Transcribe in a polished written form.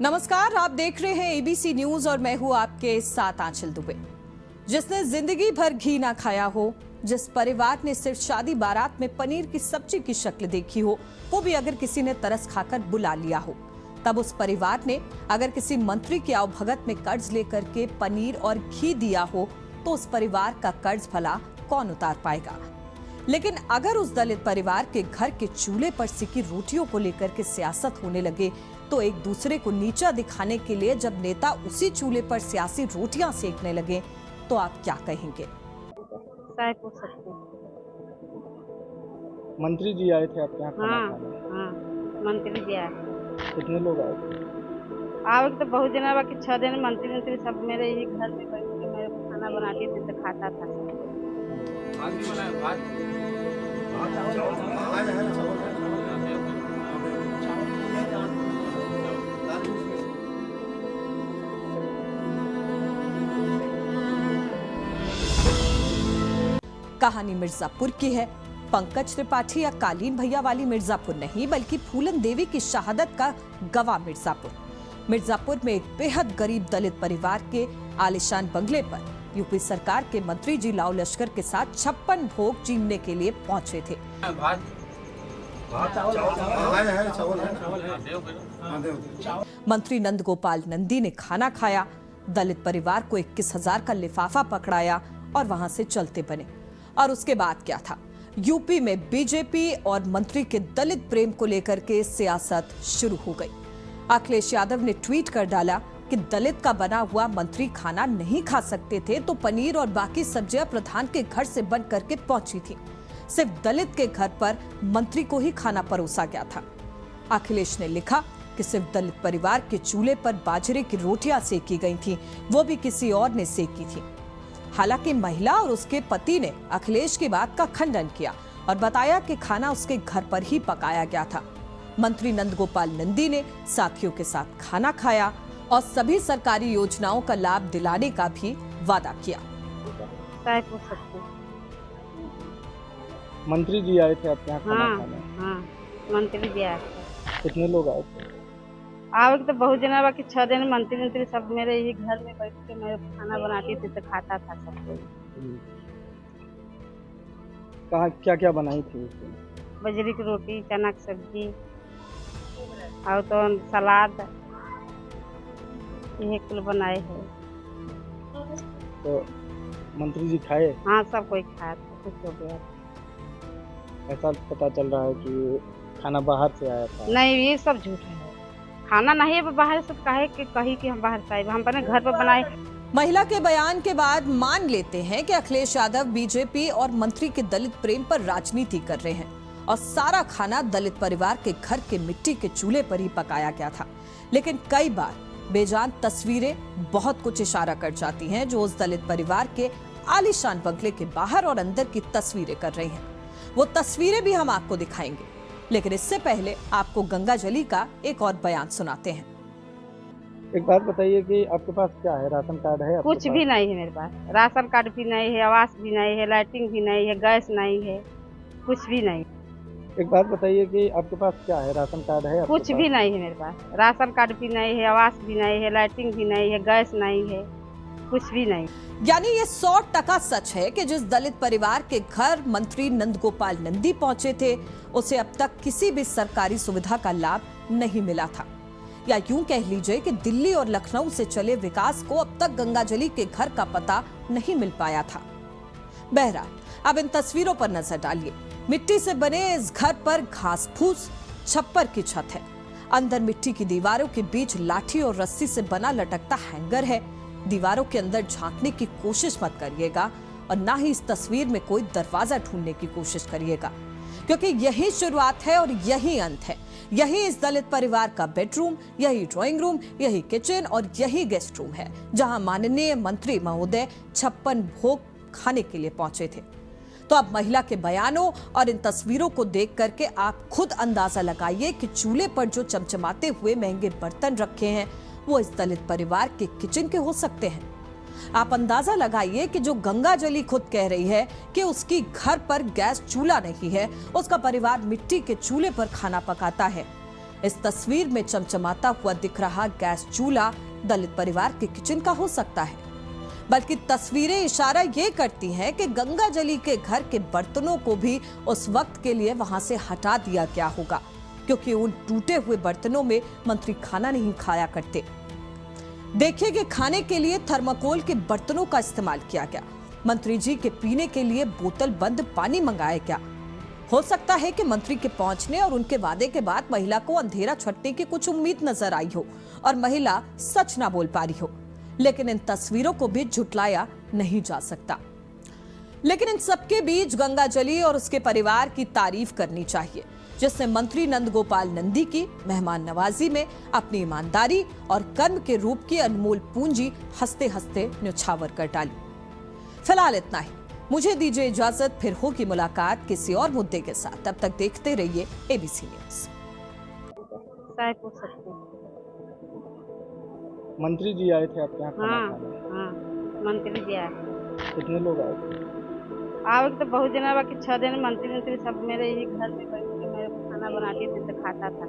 नमस्कार, आप देख रहे हैं एबीसी न्यूज और मैं हूं आपके साथ आंचल दुबे। जिसने जिंदगी भर घी ना खाया हो, जिस परिवार ने सिर्फ शादी बारात में पनीर की सब्जी की शक्ल देखी हो, वो भी अगर किसी ने तरस खाकर बुला लिया हो, तब उस परिवार ने अगर किसी मंत्री की आवभगत में कर्ज लेकर के पनीर और घी दिया हो, तो उस परिवार का कर्ज भला कौन उतार पाएगा। लेकिन अगर उस दलित परिवार के घर के चूल्हे पर सिकी रोटियों को लेकर के सियासत होने लगे, तो एक दूसरे को नीचा दिखाने के लिए जब नेता उसी चूल्हे पर सियासी रोटियां सेकने लगे, तो आप क्या कहेंगे। मंत्री जी आए थे आपके यहाँ खाना खाने? हाँ, मंत्री जी आए। कितने लोग आए थे? आवे तो बहुत दिन बाकी 6 दिन मंत्री सब मेरे ही घर में बैठ के मेरे को खाना बनाती थी तो खाता था। कहानी मिर्जापुर की है। पंकज त्रिपाठी या कालीन भैया वाली मिर्जापुर नहीं, बल्कि फूलन देवी की शहादत का गवाह मिर्जापुर। मिर्जापुर में एक बेहद गरीब दलित परिवार के आलीशान बंगले पर यूपी सरकार के मंत्री जी लाव लश्कर के साथ 56 भोग चीमने के लिए पहुंचे थे। मंत्री नंद गोपाल नंदी ने खाना खाया, दलित परिवार को 21,000 का लिफाफा पकड़ाया और वहां से चलते बने। और उसके बाद क्या था, यूपी में बीजेपी और मंत्री के दलित प्रेम को लेकर के सियासत शुरू हो गई। अखिलेश यादव ने ट्वीट कर डाला कि दलित का बना हुआ मंत्री खाना नहीं खा सकते थे, तो पनीर और बाकी सब्जियां प्रधान के घर से बन करके पहुंची थी। सिर्फ दलित के घर पर मंत्री को ही खाना परोसा गया था। अखिलेश ने लिखा कि सिर्फ दलित परिवार के चूल्हे पर बाजरे की रोटियां सेकी गई थी, वो भी किसी और ने सेकी थी। हालांकि महिला और उसके पति ने अखिलेश की बात का खंडन किया और बताया कि खाना उसके घर पर ही पकाया गया था। मंत्री नंद गोपाल नंदी ने साथियों के साथ खाना खाया और सभी सरकारी योजनाओं का लाभ दिलाने का भी वादा किया। मंत्री जी आए थे आपके यहाँ खाना खाने? हाँ, मंत्री जी आए थे। कितने लोग आए थे? आवे तो बहुत दिन बाकी 6 दिन मंत्री सब मेरे ही घर में बैठ के मेरे को खाना बनाती थी तो खाता था सब कोई। कहाँ क्या क्या बनाई थी उसमें? बजरी की रोटी, चना की सब्जी और तो सलाद, यही कुल बनाए हैं। तो मंत्री जी खाए? हाँ, सब कोई खाया था, कुछ हो गया। ऐसा पता चल रहा है कि खाना बाहर से आया था। नहीं, ये सब झूठ है। खाना नहीं है बाहर से, कही कि हम बाहर से आए, हम अपने घर पर बनाए। महिला के बयान के बाद मान लेते हैं कि अखिलेश यादव बीजेपी और मंत्री के दलित प्रेम पर राजनीति कर रहे हैं और सारा खाना दलित परिवार के घर के मिट्टी के चूल्हे पर ही पकाया गया था। लेकिन कई बार बेजान तस्वीरें बहुत कुछ इशारा कर जाती हैं, जो उस दलित परिवार के आलीशान बंगले के बाहर और अंदर की तस्वीरें कर रही हैं। वो तस्वीरें भी हम आपको दिखाएंगे, लेकिन इससे पहले आपको गंगा जली का एक और बयान सुनाते हैं। एक बात बताइए कि आपके पास क्या है? राशन कार्ड है? कुछ भी नहीं है मेरे पास। राशन कार्ड भी नहीं है, आवास भी नहीं है, लाइटिंग भी नहीं है, गैस नहीं है, कुछ भी नहीं। एक बात बताइए कि आपके पास क्या है? राशन कार्ड है? कुछ भी नहीं है मेरे पास। राशन कार्ड भी नहीं है, आवास भी नहीं है, लाइटिंग भी नहीं है, गैस नहीं है, कुछ भी नहीं। यानी ये 100% सच है कि जिस दलित परिवार के घर मंत्री नंद गोपाल नंदी पहुंचे थे, उसे अब तक किसी भी सरकारी सुविधा का लाभ नहीं मिला था, या यूं कह लीजिए कि दिल्ली और लखनऊ से चले विकास को अब तक गंगाजली के घर का पता नहीं मिल पाया था। बहरहाल, अब इन तस्वीरों पर नजर डालिए। मिट्टी से बने इस घर पर घास फूस, छप्पर की छत है। अंदर मिट्टी की दीवारों के बीच लाठी और रस्सी से बना लटकता हैंगर है। दीवारों के अंदर झांकने की कोशिश मत करिएगा और ना ही इस तस्वीर में कोई दरवाजा ढूंढने की कोशिश करिएगा, क्योंकि यही शुरुआत है और यही अंत है। यही इस दलित परिवार का बेडरूम, यही ड्राइंग रूम, यही किचन और यही गेस्ट रूम है, जहां माननीय मंत्री महोदय 56 भोग खाने के लिए पहुंचे थे। तो अब महिला के बयानों और इन तस्वीरों को देख करके आप खुद अंदाजा लगाइए कि चूल्हे पर जो चमचमाते हुए महंगे बर्तन रखे हैं, वो इस दलित परिवार के किचन के हो सकते हैं। आप अंदाजा लगाइए कि जो गंगा जली खुद कह रही है कि उसकी घर पर गैस चूल्हा नहीं है, उसका परिवार मिट्टी के चूल्हे पर खाना पकाता है। इस तस्वीर में चमचमाता हुआ दिख रहा गैस चूल्हा दलित परिवार के किचन का हो सकता है, बल्कि तस्वीरें इशारा ये करती हैं कि गंगाजली के घर के बर्तनों को भी उस वक्त के लिए वहां से हटा दिया गया होगा, क्योंकि उन टूटे हुए बर्तनों में मंत्री खाना नहीं खाया करते। देखिए कि खाने के लिए थर्माकोल के बर्तनों का इस्तेमाल किया गया, मंत्री जी के पीने के लिए बोतल बंद पानी मंगाया गया। हो सकता है कि मंत्री के पहुंचने और उनके वादे के बाद महिला को अंधेरा छटने की कुछ उम्मीद नजर आई हो और महिला सच ना बोल पा रही हो, लेकिन इन तस्वीरों को भी झुटलाया नहीं जा सकता। लेकिन इन सबके बीच गंगाजली और उसके परिवार की तारीफ करनी चाहिए, जिसने मंत्री नंदगोपाल नंदी की मेहमान नवाजी में अपनी ईमानदारी और कर्म के रूप की अनमोल पूंजी हंसते हंसते न्यौछावर कर डाली। फिलहाल इतना ही, मुझे दीजिए इजाजत, फिर होगी मुलाकात किसी और मुद्दे के साथ। तब तक देखते रहिए एबीसी न्यूज। चाय पूछ सकते हैं। मंत्री जी आए थे आपके यहाँ खाना हाँ खाने। हाँ, मंत्री जी आए। कितने लोग आए थे? आवे तो बहुत जना बाकी 6 दिन मंत्री सब मेरे ही घर में बैठ के मेरे को खाना बनाती थी तो खाता था।